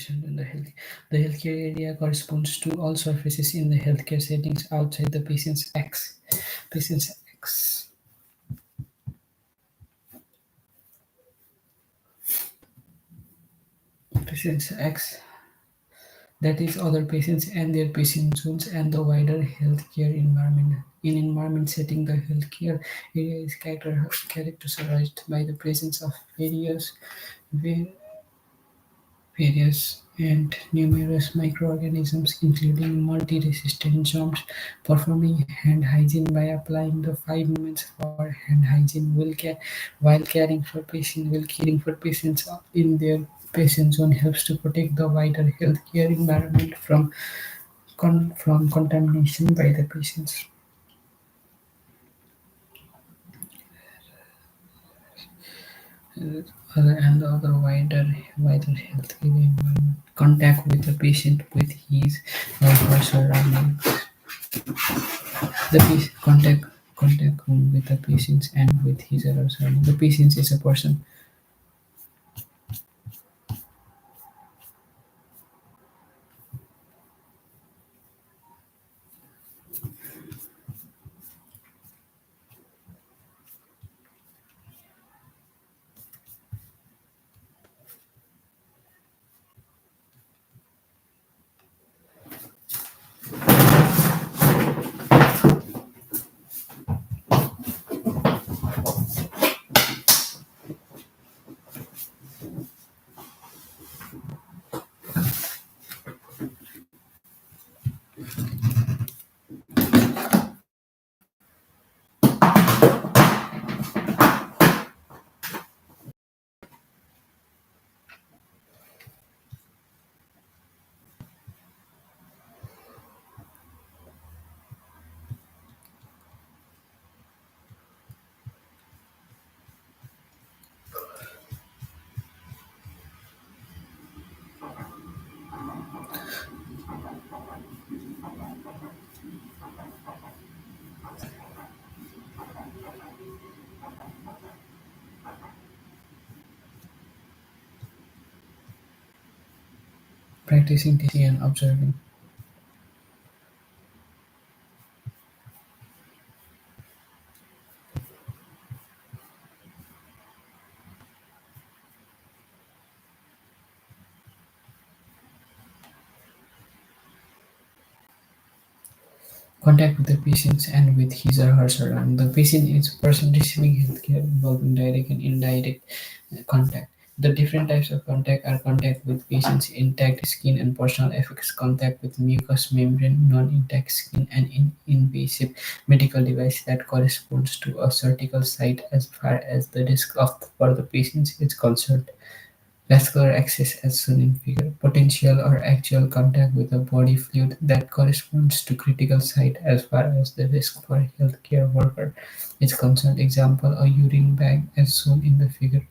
patient in the health. The healthcare area corresponds to all surfaces in the healthcare settings outside the patient's X. Patient's X. Patient's X. That is, other patients and their patient zones and the wider healthcare environment. In environment setting, the healthcare area is characterized by the presence of va- various and numerous microorganisms, including multi-resistant germs, performing hand hygiene by applying the 5 moments for hand hygiene while caring for patients in their patient zone helps to protect the wider healthcare environment from contamination by the patients. And the other wider healthcare environment. Contact with the patient with his or her surroundings. The contact with the patients and with his or her surroundings. The patient is a person. Practicing teaching and observing. Contact with the patients and with his or her surroundings. The patient is a person receiving healthcare involving direct and indirect contact. The different types of contact are contact with patient's intact skin and personal effects, contact with mucous membrane, non-intact skin, and invasive medical device that corresponds to a surgical site as far as the risk for the patient is concerned. Vascular access as shown in figure. Potential or actual contact with a body fluid that corresponds to critical site as far as the risk for a healthcare worker is concerned. Example, a urine bag as shown in the figure.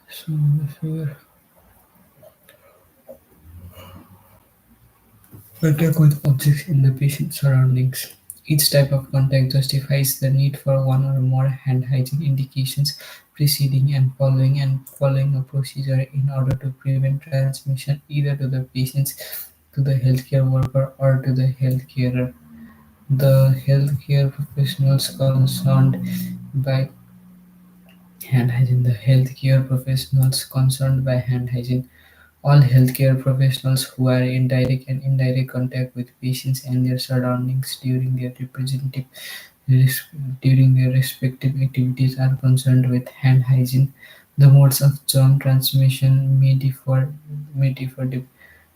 Shown in the figure. Contact with objects in the patient's surroundings. Each type of contact justifies the need for one or more hand hygiene indications preceding and following a procedure in order to prevent transmission either to the patients, to the healthcare worker, or to the healthcarer. The healthcare professionals concerned by hand hygiene. The healthcare professionals concerned by hand hygiene. All healthcare professionals who are in direct and indirect contact with patients and their surroundings res- during their respective activities are concerned with hand hygiene. The modes of germ transmission may differ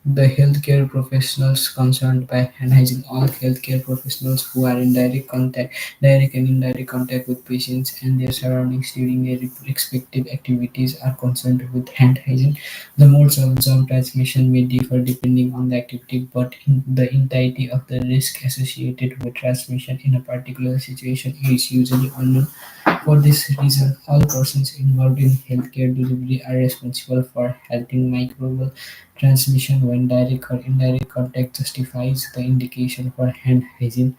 the healthcare professionals concerned by hand hygiene. All healthcare professionals who are in direct and indirect contact with patients and their surroundings during their respective activities are concerned with hand hygiene. The modes of germ transmission may differ depending on the activity, but the entirety of the risk associated with transmission in a particular situation is usually unknown. For this reason, all persons involved in healthcare delivery are responsible for halting microbial transmission when direct or indirect contact justifies the indication for hand hygiene.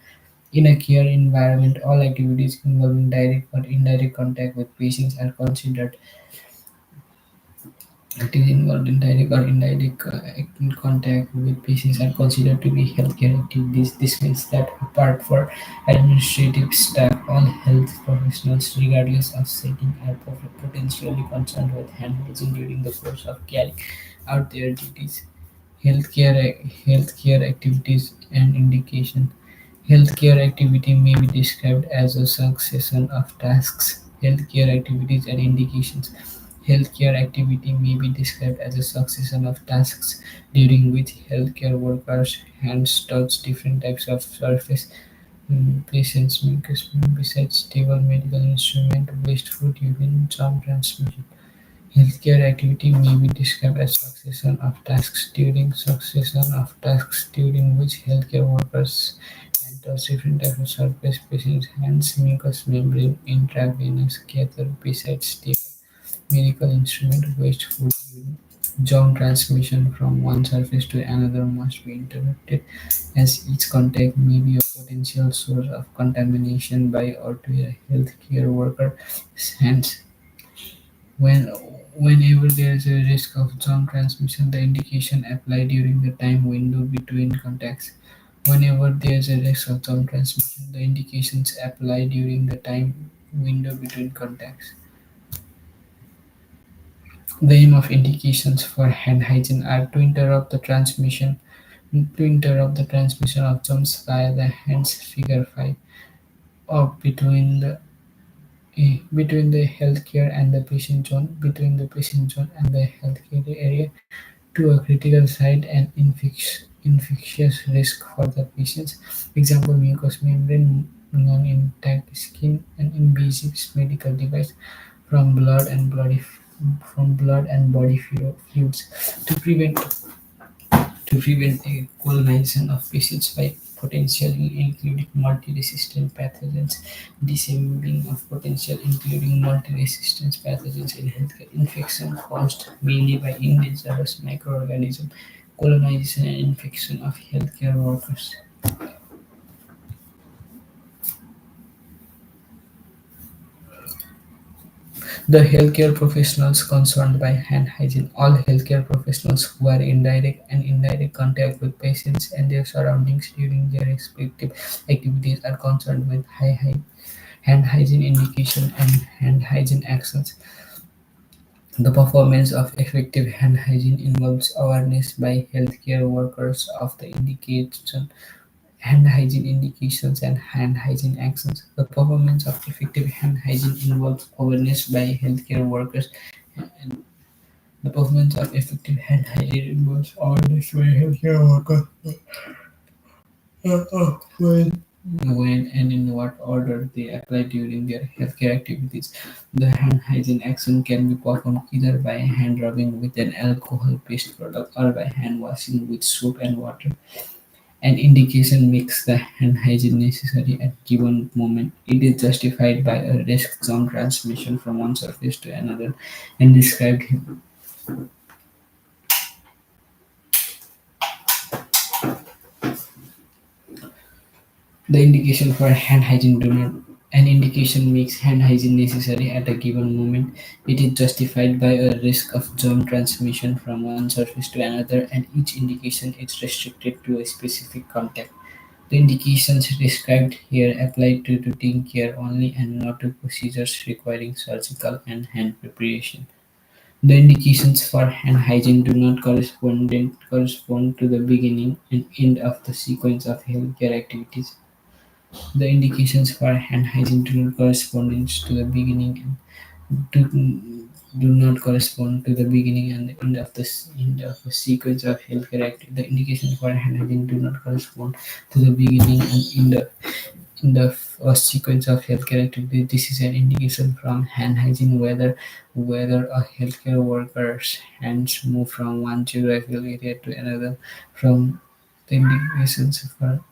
In a care environment, all activities involving direct or indirect contact with patients are considered. Activities involved in direct or indirect contact with patients are considered to be healthcare activities. This means that apart for administrative staff, all health professionals, regardless of setting, are potentially concerned with hand hygiene during the course of carrying out their duties. Healthcare activities and indication. Healthcare activity may be described as a succession of tasks. Healthcare activities and indications. Healthcare activity may be described as a succession of tasks during which healthcare workers' hands touch different types of surface. Patients besides stable medical instrument, waste food, urine, germ transmission. Healthcare activity may be described as succession of tasks during which healthcare workers enters different types of surface patients, hands, mucous membrane, intravenous catheter, besides stable medical instrument, waste food, urine. Germ transmission from one surface to another must be interrupted, as each contact may be a potential source of contamination by or to a healthcare worker's hands. When Whenever there is a risk of germ transmission, the indication apply during the time window between contacts. Whenever there is a risk of germ transmission, the indications apply during the time window between contacts. The aim of indications for hand hygiene are to interrupt the transmission of germs via the hands, figure 5, or between the healthcare and the patient zone, between the patient zone and the healthcare area, to a critical site and infectious risk for the patients. Example: mucous membrane, non-intact skin, an invasive medical device from blood and body fluids to prevent a colonization of patients by potentially including multi-resistant pathogens. Disabling of potential including multi-resistant pathogens in healthcare. Infection caused mainly by indigenous microorganisms. Colonization and infection of healthcare workers. The healthcare professionals concerned by hand hygiene. All healthcare professionals who are in direct and indirect contact with patients and their surroundings during their respective activities are concerned with hand hygiene indication and hand hygiene actions. The performance of effective hand hygiene involves awareness by healthcare workers of the indication hand hygiene indications and hand hygiene actions. The performance of effective hand hygiene involves awareness by healthcare workers. And the performance of effective hand hygiene involves awareness by healthcare workers of when and in what order they apply during their healthcare activities. The hand hygiene action can be performed either by hand rubbing with an alcohol-based product or by hand washing with soap and water. An indication makes the hand hygiene necessary at given moment. It is justified by a risk zone transmission from one surface to another and described here. The indication for hand hygiene do not An indication makes hand hygiene necessary at a given moment. It is justified by a risk of germ transmission from one surface to another, and each indication is restricted to a specific contact. The indications described here apply to routine care only and not to procedures requiring surgical and hand preparation. The indications for hand hygiene do not correspond to the beginning and end of the sequence of healthcare activities. The indications for hand hygiene do not correspond to the beginning do not correspond to the beginning and the end of the sequence of healthcare activity. The indications for hand hygiene do not correspond to the beginning and end of sequence of healthcare activity. This is an indication from hand hygiene whether a healthcare worker's hands move from one geographical area to another. From the indications for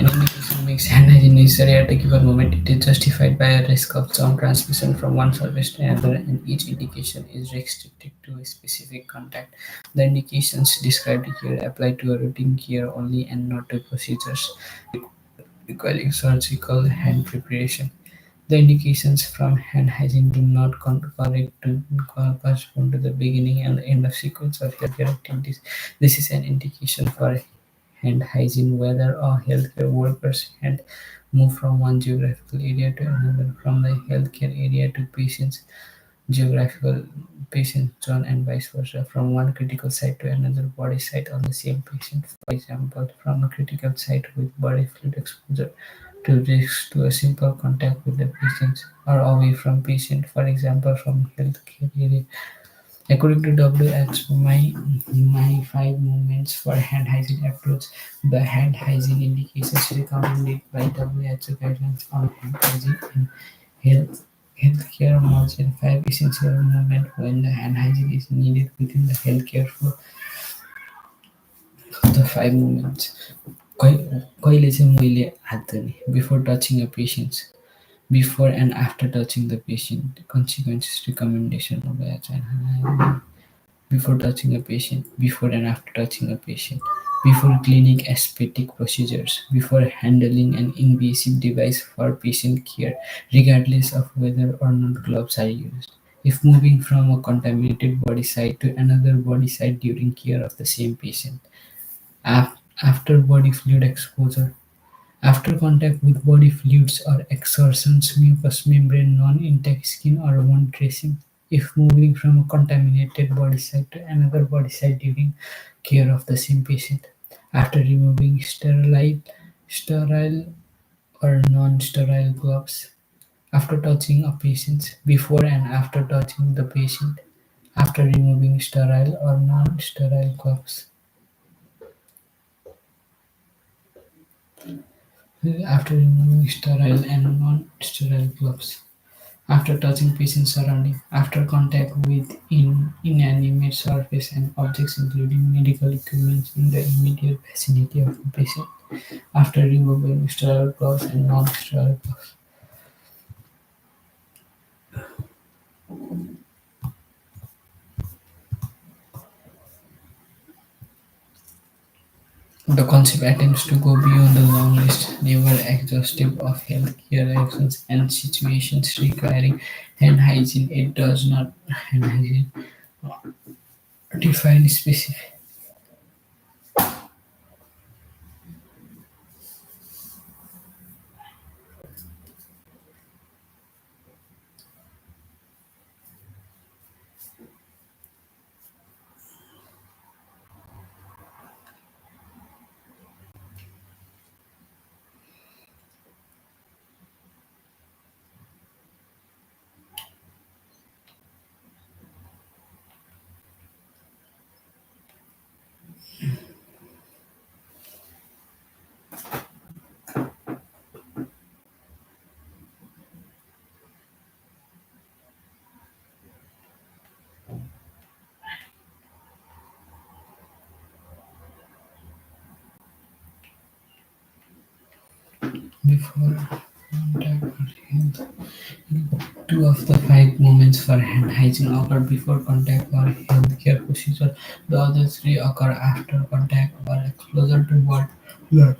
An indication makes hand hygiene necessary at a given moment. It is justified by a risk of germ transmission from one surface to another, and each indication is restricted to a specific contact. The indications described here apply to a routine care only and not to procedures requiring surgical hand preparation. The indications from hand hygiene do not correspond to the beginning and end of sequence of healthcare activities. This is an indication for hand hygiene whether a healthcare worker's hand move from one geographical area to another, from the healthcare area to patient's geographical patient zone, and vice versa, from one critical site to another body site on the same patient. For example, from a critical site with body fluid exposure to risk to a simple contact with the patient, or away from patient, for example, from healthcare area. According to WHO, my five movements for hand hygiene approach, the hand hygiene indications recommended by WHO guidelines on hand hygiene and health healthcare merge in five essential movements when the hand hygiene is needed within the healthcare flow. The five movements. कहिले चाहिँ मैले हात धुने before touching a patient, before and after touching the patient, consequences recommendation of the before touching a patient, before and after touching a patient, before clinic aesthetic procedures, before handling an invasive device for patient care, regardless of whether or not gloves are used. If moving from a contaminated body site to another body site during care of the same patient, after body fluid exposure, after contact with body fluids or excursions, mucous membrane, non-intact skin or wound dressing, if moving from a contaminated body site to another body site during care of the same patient, after removing sterile or non-sterile gloves, after touching a patient, before and after touching the patient, after removing sterile or non-sterile gloves, after removing sterile and non-sterile gloves, after touching patient surrounding, after contact with inanimate surface and objects including medical equipment in the immediate vicinity of the patient, after removing sterile gloves and non-sterile gloves. The concept attempts to go beyond the long list, never exhaustive, of healthcare actions and situations requiring hand hygiene. It does not hand hygiene define specific. Before contact or health. Two of the five moments for hand hygiene occur before contact or healthcare procedure. The other three occur after contact or exposure to blood.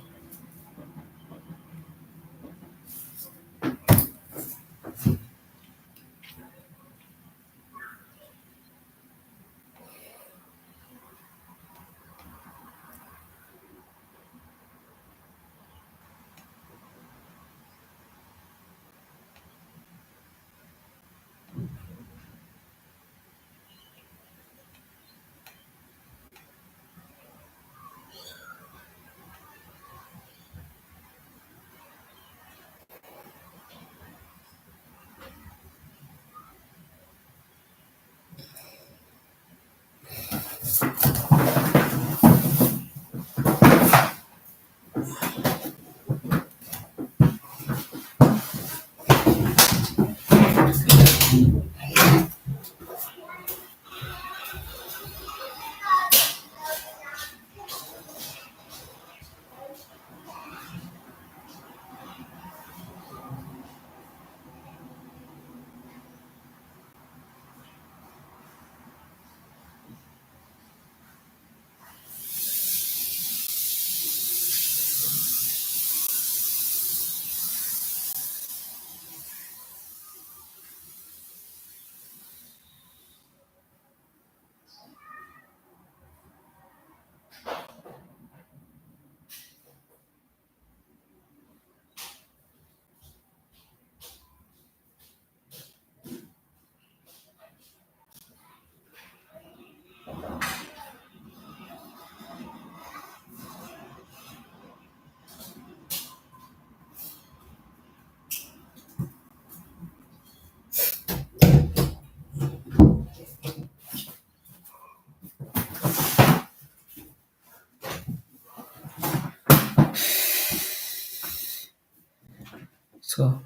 So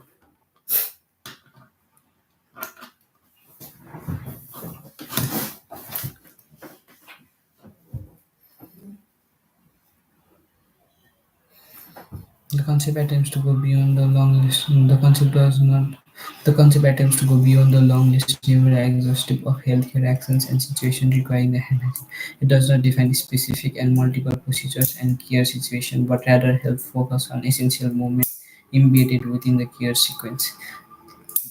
the concept attempts to go beyond the long list. The concept does not. The concept attempts to go beyond the long list, never exhaustive of healthcare actions and situations requiring the hand hygiene. It does not define specific and multiple procedures and care situations, but rather help focus on essential moments embedded within the care sequence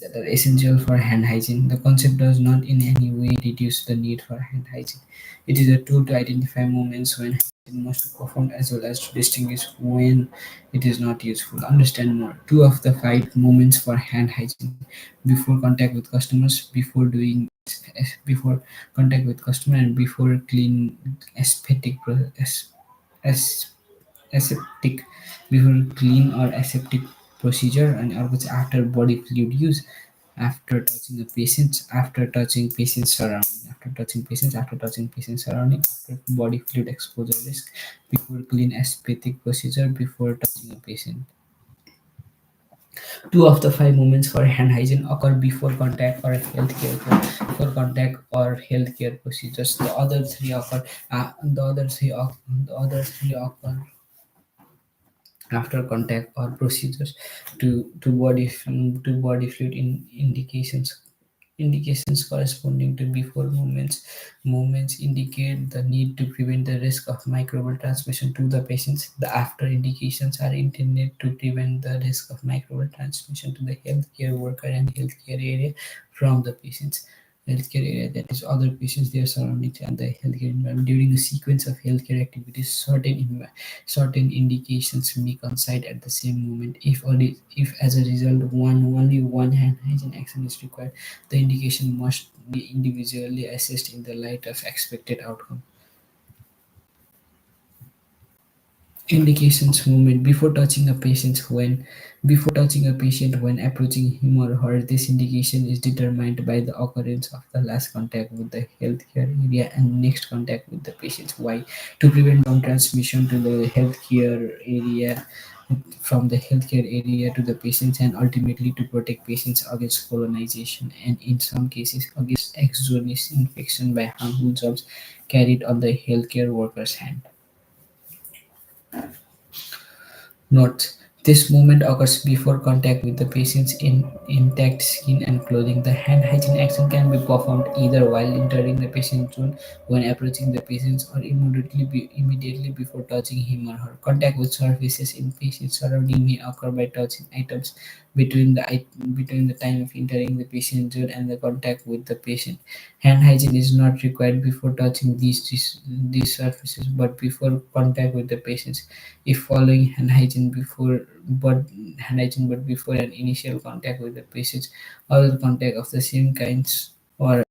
that are essential for hand hygiene. The concept does not in any way reduce the need for hand hygiene. It is a tool to identify moments when hygiene must be performed as well as to distinguish when it is not useful. Understand more. Two of the five moments for hand hygiene: before contact with customers, before contact with customer, and before clean aesthetic as aseptic before clean or aseptic procedure, and also after body fluid use, after touching a patient, after touching patient's surrounding, after touching patient's surrounding, after body fluid exposure risk, before clean aesthetic procedure, before touching a patient. Two of the five moments for hand hygiene occur before contact or healthcare procedures. The other three occur after contact or procedures to body fluid indications corresponding to before movements indicate the need to prevent the risk of microbial transmission to the patients. The after indications are intended to prevent the risk of microbial transmission to the healthcare worker and healthcare area from the patients. Healthcare area, that is other patients, their surroundings, and the healthcare environment. During a sequence of healthcare activities, certain indications may coincide at the same moment. If as a result only one hand hygiene action is required, the indication must be individually assessed in the light of expected outcome. Indications movement before touching a patient when approaching him or her. This indication is determined by the occurrence of the last contact with the healthcare area and next contact with the patient. Why? To prevent from transmission to the healthcare area from the healthcare area to the patients, and ultimately to protect patients against colonization and in some cases against exogenous infection by harmful germs carried on the healthcare worker's hand. Note: this movement occurs before contact with the patient's intact skin and clothing. The hand hygiene action can be performed either while entering the patient zone, when approaching the patient, or immediately before touching him or her. Contact with surfaces in patient surrounding may occur by touching items between the time of entering the patient zone and the contact with the patient. Hand hygiene is not required before touching these surfaces, but before contact with the patients. If following hand hygiene but before an initial contact with the patient, other contact of the same kinds or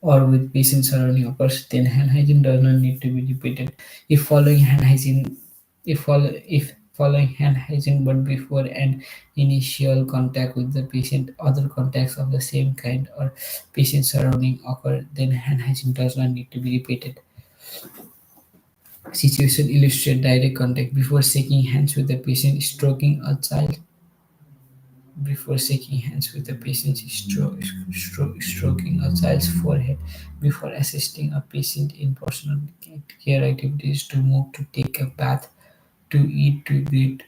with patients surrounding occurs, then hand hygiene does not need to be repeated. If following hand hygiene if following hand hygiene but before an initial contact with the patient, other contacts of the same kind or patient surrounding occur, then hand hygiene does not need to be repeated. Situation illustrate direct contact before shaking hands with a patient, stroking a child's forehead, before assisting a patient in personal care activities, to move, to take a bath, to eat, to greet.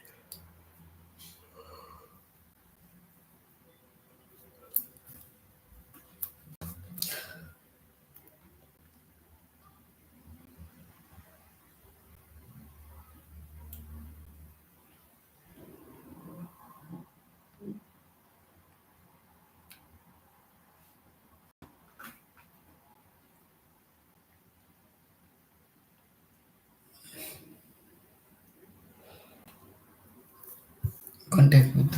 Contact with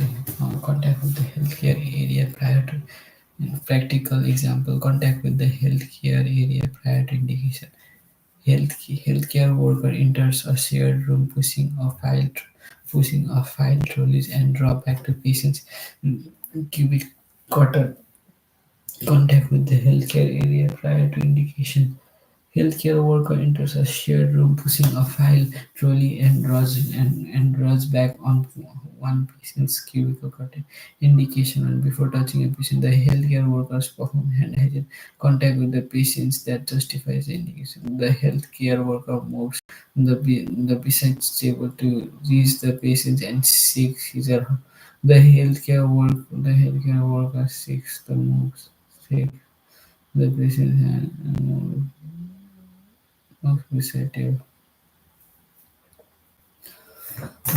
the healthcare area prior to practical example. Contact with the healthcare area prior to indication. Healthcare worker enters a shared room, pushing a file trolleys and drop back to patient's cubic quarter. Contact with the healthcare area prior to indication. Healthcare worker enters a shared room, pushing a file trolley and draws back on one patient's cubicle curtain. Indication one: before touching a patient, the healthcare workers perform hand hygiene contact with the patients that justifies the indication. The healthcare worker moves the patient's table to reach the patient and seeks his or her. The healthcare worker seeks the moves. Shake the patient's hand and moves beside table.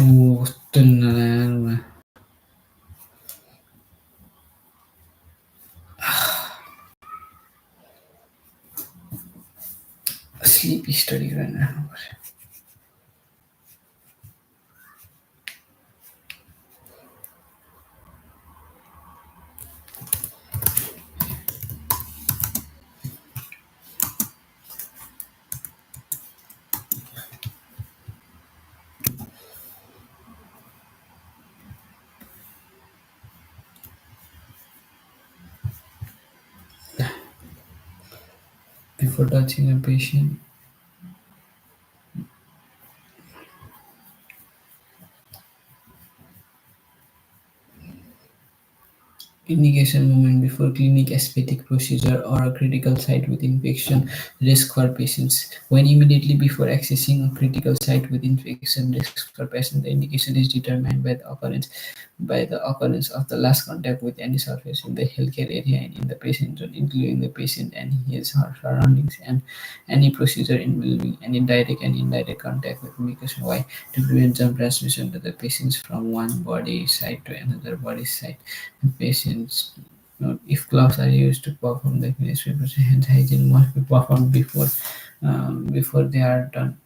Oh, still not a sleepy study right now. Before touching a patient, indication movement before clinic aesthetic procedure or a critical site with infection risk for patients. When immediately before accessing a critical site with infection risk for patients, the indication is determined by the occurrence of the last contact with any surface in the healthcare area and in the patient zone, including the patient and his or her surroundings, and any procedure involving any direct and indirect contact with mucus. Why? To prevent germ transmission to the patients from one body site to another body site. Patients note: if gloves are used to perform the ministry procedure, hand hygiene must be performed before they are done.